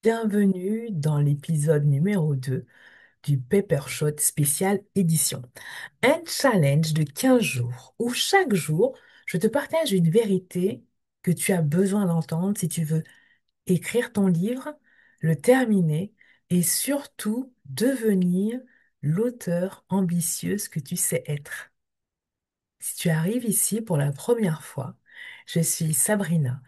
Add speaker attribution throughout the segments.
Speaker 1: Bienvenue dans l'épisode numéro 2 du Paper Shot spécial édition. Un challenge de 15 jours où chaque jour, je te partage une vérité que tu as besoin d'entendre si tu veux écrire ton livre, le terminer et surtout devenir l'auteur ambitieuse que tu sais être. Si tu arrives ici pour la première fois, je suis Sabrina,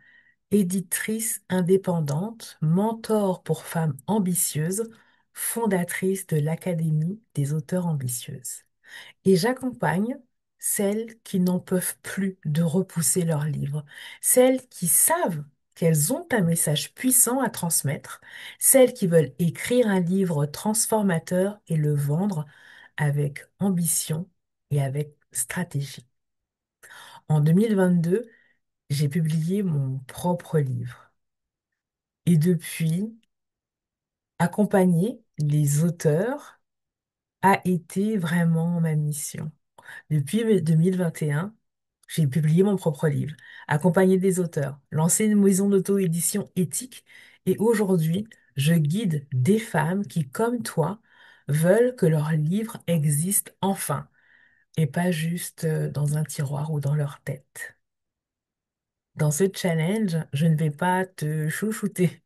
Speaker 1: éditrice indépendante, mentor pour femmes ambitieuses, fondatrice de l'Académie des auteurs ambitieuses. Et j'accompagne celles qui n'en peuvent plus de repousser leurs livres, celles qui savent qu'elles ont un message puissant à transmettre, celles qui veulent écrire un livre transformateur et le vendre avec ambition et avec stratégie. En 2022, j'ai publié mon propre livre. Et depuis, accompagner les auteurs a été vraiment ma mission. Depuis 2021, j'ai publié mon propre livre, accompagné des auteurs, lancé une maison d'auto-édition éthique et aujourd'hui, je guide des femmes qui, comme toi, veulent que leur livre existe enfin et pas juste dans un tiroir ou dans leur tête. Dans ce challenge, je ne vais pas te chouchouter.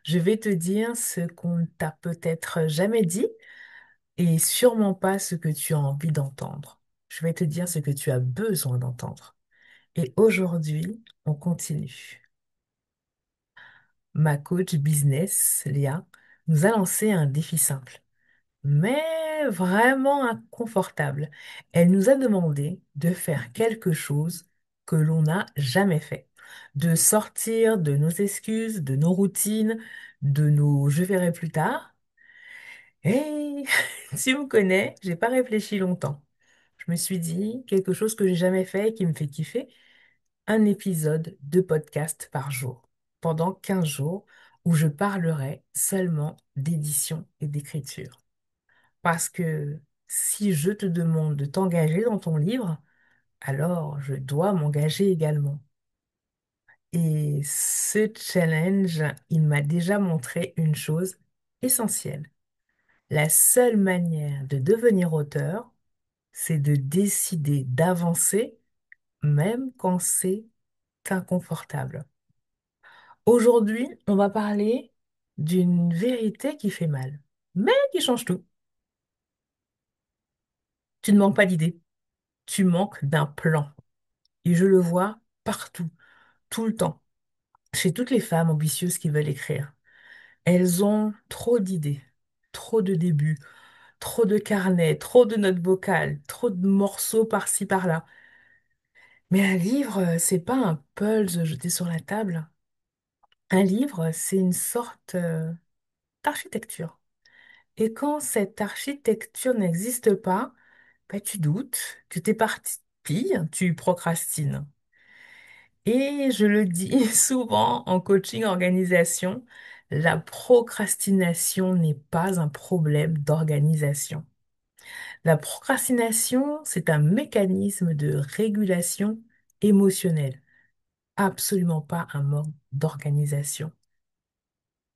Speaker 1: Je vais te dire ce qu'on t'a peut-être jamais dit et sûrement pas ce que tu as envie d'entendre. Je vais te dire ce que tu as besoin d'entendre. Et aujourd'hui, on continue. Ma coach business, Léa, nous a lancé un défi simple, mais vraiment inconfortable. Elle nous a demandé de faire quelque chose que l'on n'a jamais fait, de sortir de nos excuses, de nos routines, de nos je verrai plus tard. Et tu me connais, j'ai pas réfléchi longtemps. Je me suis dit quelque chose que j'ai jamais fait et qui me fait kiffer, un épisode de podcast par jour, pendant 15 jours, où je parlerai seulement d'édition et d'écriture. Parce que si je te demande de t'engager dans ton livre, alors je dois m'engager également. Et ce challenge, il m'a déjà montré une chose essentielle. La seule manière de devenir auteur, c'est de décider d'avancer, même quand c'est inconfortable. Aujourd'hui, on va parler d'une vérité qui fait mal, mais qui change tout. Tu ne manques pas d'idées, tu manques d'un plan. Et je le vois partout, tout le temps, chez toutes les femmes ambitieuses qui veulent écrire. Elles ont trop d'idées, trop de débuts, trop de carnets, trop de notes vocales, trop de morceaux par-ci par-là. Mais un livre, c'est pas un pulse jeté sur la table. Un livre, c'est une sorte d'architecture. Et quand cette architecture n'existe pas, ben, tu doutes, tu t'éparpilles, tu procrastines. Et je le dis souvent en coaching organisation, la procrastination n'est pas un problème d'organisation. La procrastination, c'est un mécanisme de régulation émotionnelle, absolument pas un mode d'organisation.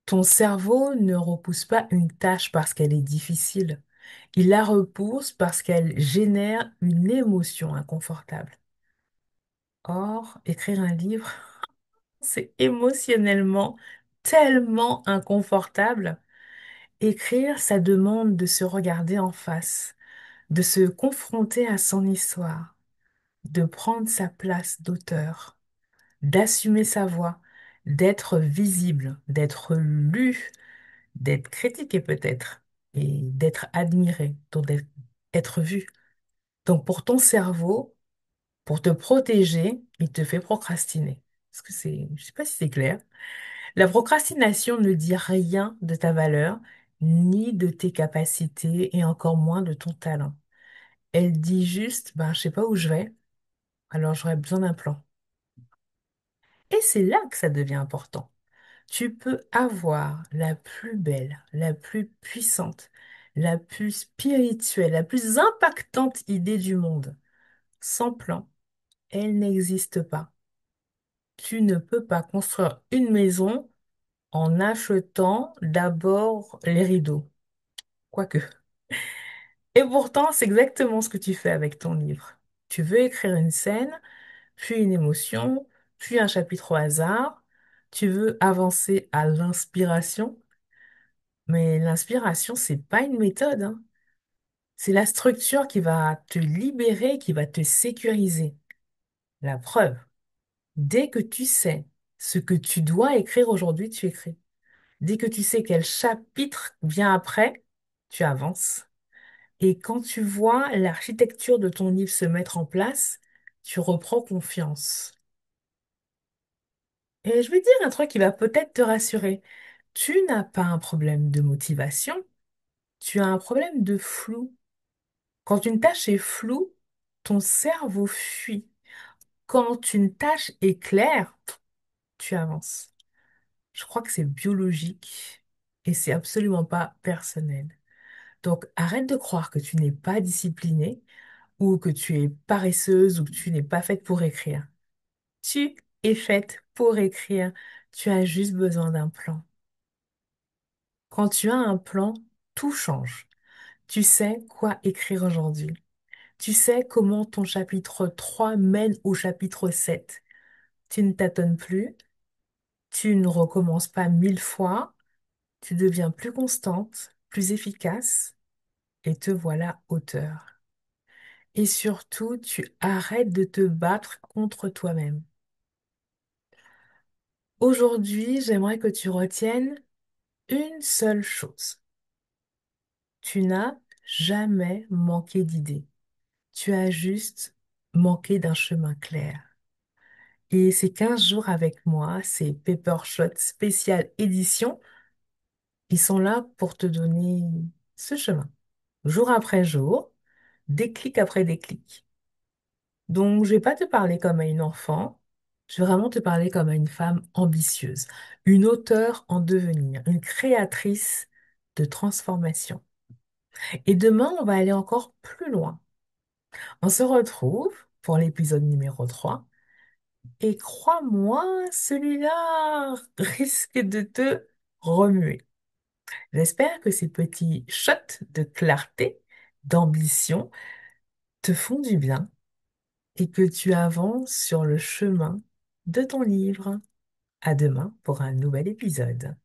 Speaker 1: Ton cerveau ne repousse pas une tâche parce qu'elle est difficile. Il la repousse parce qu'elle génère une émotion inconfortable. Or, écrire un livre, c'est émotionnellement tellement inconfortable. Écrire, ça demande de se regarder en face, de se confronter à son histoire, de prendre sa place d'auteur, d'assumer sa voix, d'être visible, d'être lu, d'être critiqué peut-être, et d'être admiré, donc d'être être vu. Donc pour ton cerveau, pour te protéger, il te fait procrastiner. Est-ce que c'est, je sais pas si c'est clair. La procrastination ne dit rien de ta valeur, ni de tes capacités, et encore moins de ton talent. Elle dit juste, ben, je sais pas où je vais, alors j'aurais besoin d'un plan. Et c'est là que ça devient important. Tu peux avoir la plus belle, la plus puissante, la plus spirituelle, la plus impactante idée du monde. Sans plan, elle n'existe pas. Tu ne peux pas construire une maison en achetant d'abord les rideaux. Quoique. Et pourtant, c'est exactement ce que tu fais avec ton livre. Tu veux écrire une scène, puis une émotion, puis un chapitre au hasard. Tu veux avancer à l'inspiration, mais l'inspiration, c'est pas une méthode, hein. C'est la structure qui va te libérer, qui va te sécuriser. La preuve, dès que tu sais ce que tu dois écrire aujourd'hui, tu écris. Dès que tu sais quel chapitre vient après, tu avances. Et quand tu vois l'architecture de ton livre se mettre en place, tu reprends confiance. Et je vais te dire un truc qui va peut-être te rassurer. Tu n'as pas un problème de motivation, tu as un problème de flou. Quand une tâche est floue, ton cerveau fuit. Quand une tâche est claire, tu avances. Je crois que c'est biologique et c'est absolument pas personnel. Donc arrête de croire que tu n'es pas disciplinée ou que tu es paresseuse ou que tu n'es pas faite pour écrire. Tu es faite pour écrire. Tu as juste besoin d'un plan. Quand tu as un plan, tout change. Tu sais quoi écrire aujourd'hui. Tu sais comment ton chapitre 3 mène au chapitre 7. Tu ne tâtonnes plus, tu ne recommences pas 1000 fois, tu deviens plus constante, plus efficace et te voilà auteur. Et surtout, tu arrêtes de te battre contre toi-même. Aujourd'hui, j'aimerais que tu retiennes une seule chose. Tu n'as jamais manqué d'idées. Tu as juste manqué d'un chemin clair. Et ces 15 jours avec moi, ces Paper Shot spécial édition, ils sont là pour te donner ce chemin, jour après jour, déclic après déclic. Donc, je vais pas te parler comme à une enfant, je vais vraiment te parler comme à une femme ambitieuse, une auteure en devenir, une créatrice de transformation. Et demain, on va aller encore plus loin. On se retrouve pour l'épisode numéro 3. Et crois-moi, celui-là risque de te remuer. J'espère que ces petits shots de clarté, d'ambition, te font du bien et que tu avances sur le chemin de ton livre. À demain pour un nouvel épisode.